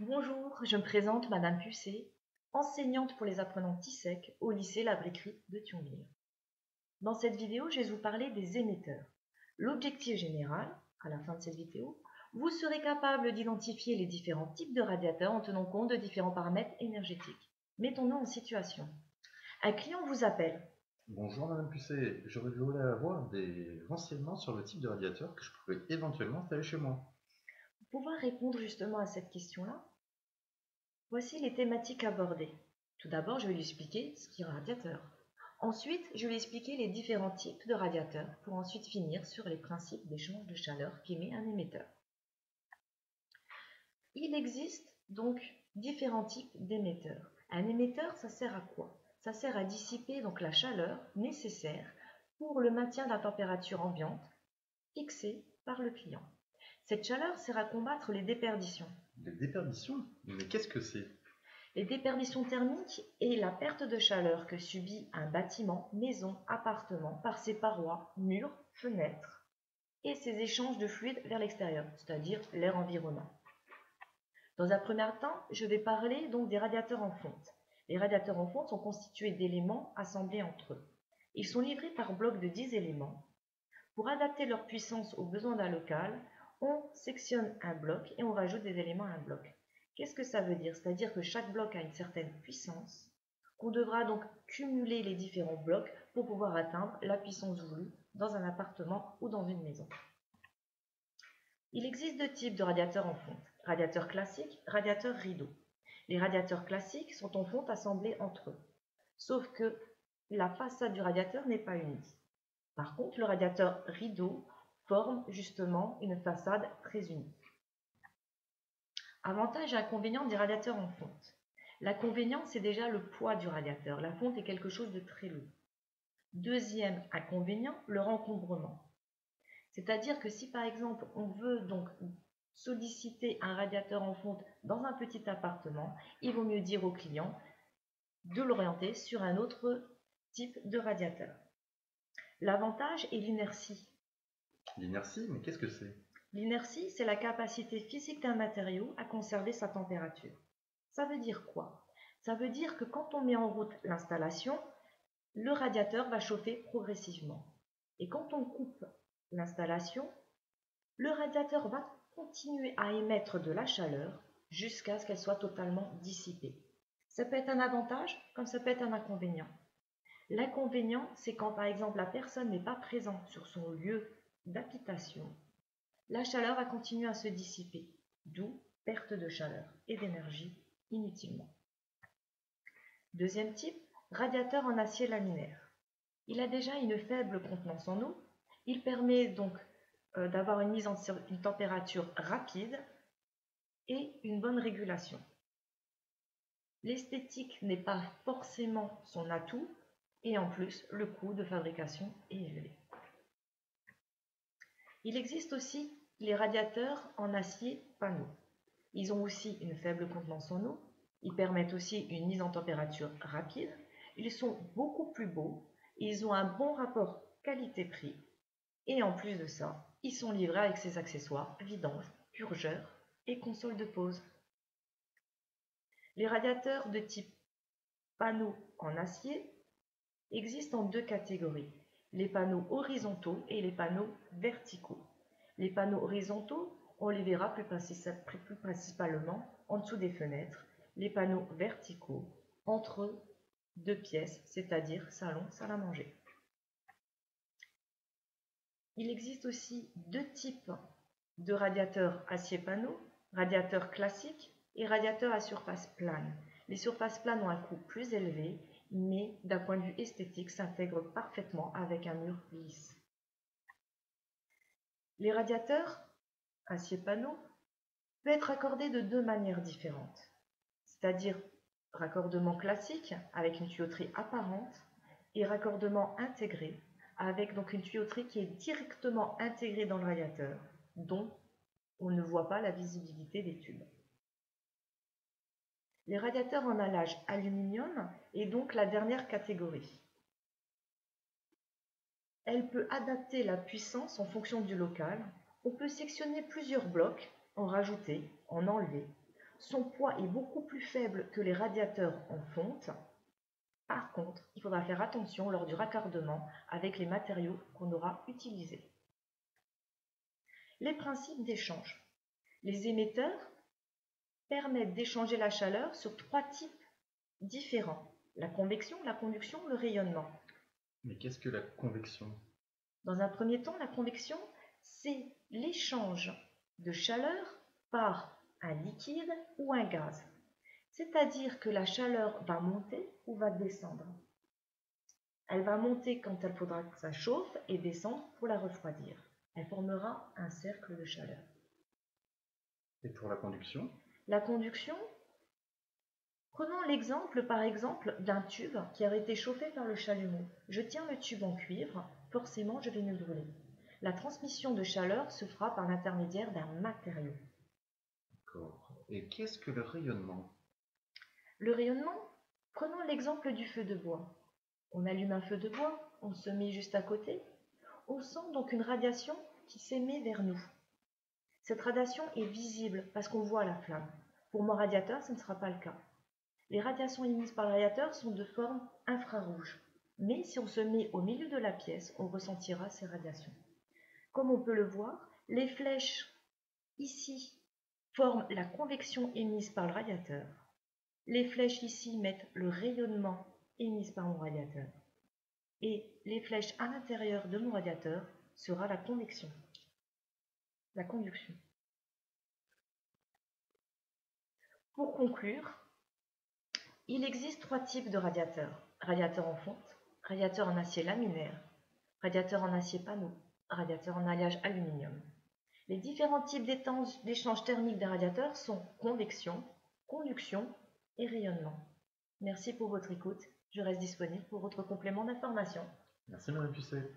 Bonjour, je me présente Madame Pucet, enseignante pour les apprenants TISEC au lycée La Bréquerie de Thionville. Dans cette vidéo, je vais vous parler des émetteurs. L'objectif général, à la fin de cette vidéo, vous serez capable d'identifier les différents types de radiateurs en tenant compte de différents paramètres énergétiques. Mettons-nous en situation. Un client vous appelle. Bonjour Madame Pucet, j'aurais voulu avoir des renseignements sur le type de radiateur que je pourrais éventuellement installer chez moi. Pour pouvoir répondre justement à cette question-là, voici les thématiques abordées. Tout d'abord, je vais lui expliquer ce qu'est un radiateur. Ensuite, je vais expliquer les différents types de radiateurs pour ensuite finir sur les principes d'échange de chaleur qu'émet un émetteur. Il existe donc différents types d'émetteurs. Un émetteur, ça sert à quoi? Ça sert à dissiper donc la chaleur nécessaire pour le maintien de la température ambiante fixée par le client. Cette chaleur sert à combattre les déperditions. Les déperditions? Mais qu'est-ce que c'est? Les déperditions thermiques est la perte de chaleur que subit un bâtiment, maison, appartement par ses parois, murs, fenêtres et ses échanges de fluides vers l'extérieur, c'est-à-dire l'air environnant. Dans un premier temps, je vais parler donc des radiateurs en fonte. Les radiateurs en fonte sont constitués d'éléments assemblés entre eux. Ils sont livrés par bloc de 10 éléments. Pour adapter leur puissance aux besoins d'un local, on sectionne un bloc et on rajoute des éléments à un bloc. Qu'est-ce que ça veut dire? C'est-à-dire que chaque bloc a une certaine puissance, qu'on devra donc cumuler les différents blocs pour pouvoir atteindre la puissance voulue dans un appartement ou dans une maison. Il existe deux types de radiateurs en fonte, radiateur classique, radiateur rideau. Les radiateurs classiques sont en fonte assemblés entre eux, sauf que la façade du radiateur n'est pas unie. Par contre, le radiateur rideau forme justement une façade très unie. Avantages et inconvénients des radiateurs en fonte. L'inconvénient, c'est déjà le poids du radiateur. La fonte est quelque chose de très lourd. Deuxième inconvénient, le encombrement. C'est-à-dire que si par exemple on veut donc solliciter un radiateur en fonte dans un petit appartement, il vaut mieux dire au client de l'orienter sur un autre type de radiateur. L'avantage est l'inertie. L'inertie? Mais qu'est-ce que c'est? L'inertie, c'est la capacité physique d'un matériau à conserver sa température. Ça veut dire quoi? Ça veut dire que quand on met en route l'installation, le radiateur va chauffer progressivement. Et quand on coupe l'installation, le radiateur va continuer à émettre de la chaleur jusqu'à ce qu'elle soit totalement dissipée. Ça peut être un avantage comme ça peut être un inconvénient. L'inconvénient, c'est quand par exemple la personne n'est pas présente sur son lieu d'habitation, la chaleur va continuer à se dissiper, d'où perte de chaleur et d'énergie inutilement. Deuxième type, radiateur en acier laminaire. Il a déjà une faible contenance en eau, il permet donc d'avoir une mise en une température rapide et une bonne régulation. L'esthétique n'est pas forcément son atout et en plus le coût de fabrication est élevé. Il existe aussi les radiateurs en acier panneau. Ils ont aussi une faible contenance en eau, ils permettent aussi une mise en température rapide, ils sont beaucoup plus beaux, ils ont un bon rapport qualité-prix et en plus de ça, ils sont livrés avec ses accessoires vidange, purgeur et console de pause. Les radiateurs de type panneau en acier existent en deux catégories, les panneaux horizontaux et les panneaux verticaux. Les panneaux horizontaux, on les verra plus principalement en dessous des fenêtres. Les panneaux verticaux, entre deux pièces, c'est-à-dire salon, salle à manger. Il existe aussi deux types de radiateurs acier panneau, radiateurs classiques et radiateurs à surface plane. Les surfaces planes ont un coût plus élevé, mais d'un point de vue esthétique, s'intègrent parfaitement avec un mur lisse. Les radiateurs acier panneau peuvent être accordés de deux manières différentes, c'est-à-dire raccordement classique avec une tuyauterie apparente et raccordement intégré avec donc une tuyauterie qui est directement intégrée dans le radiateur, dont on ne voit pas la visibilité des tubes. Les radiateurs en allage aluminium est donc la dernière catégorie. Elle peut adapter la puissance en fonction du local. On peut sectionner plusieurs blocs, en rajouter, en enlever. son poids est beaucoup plus faible que les radiateurs en fonte. Par contre, il faudra faire attention lors du raccordement avec les matériaux qu'on aura utilisés. Les principes d'échange. Les émetteurs permettent d'échanger la chaleur sur 3 types différents. La convection, la conduction, le rayonnement. Mais qu'est-ce que la convection? Dans un premier temps, la convection, c'est l'échange de chaleur par un liquide ou un gaz. C'est-à-dire que la chaleur va monter ou va descendre. Elle va monter quand il faudra que ça chauffe et descendre pour la refroidir. Elle formera un cercle de chaleur. Et pour la conduction? La conduction, prenons l'exemple par exemple d'un tube qui a été chauffé par le chalumeau. Je tiens le tube en cuivre, forcément je vais me brûler. La transmission de chaleur se fera par l'intermédiaire d'un matériau. D'accord. Et qu'est-ce que le rayonnement? Le rayonnement, prenons l'exemple du feu de bois. On allume un feu de bois, on se met juste à côté. On sent donc une radiation qui s'émet vers nous. Cette radiation est visible parce qu'on voit la flamme. Pour mon radiateur, ce ne sera pas le cas. Les radiations émises par le radiateur sont de forme infrarouge. Mais si on se met au milieu de la pièce, on ressentira ces radiations. Comme on peut le voir, les flèches ici forment la convection émise par le radiateur. Les flèches ici mettent le rayonnement émis par mon radiateur. Et les flèches à l'intérieur de mon radiateur sera la convection, la conduction. Pour conclure, il existe 3 types de radiateurs. Radiateur en fonte, radiateur en acier laminaire, radiateur en acier panneau, radiateur en alliage aluminium. Les différents types d'échange thermique des radiateurs sont convection, conduction et rayonnement. Merci pour votre écoute. Je reste disponible pour votre complément d'information. Merci Madame Pusset.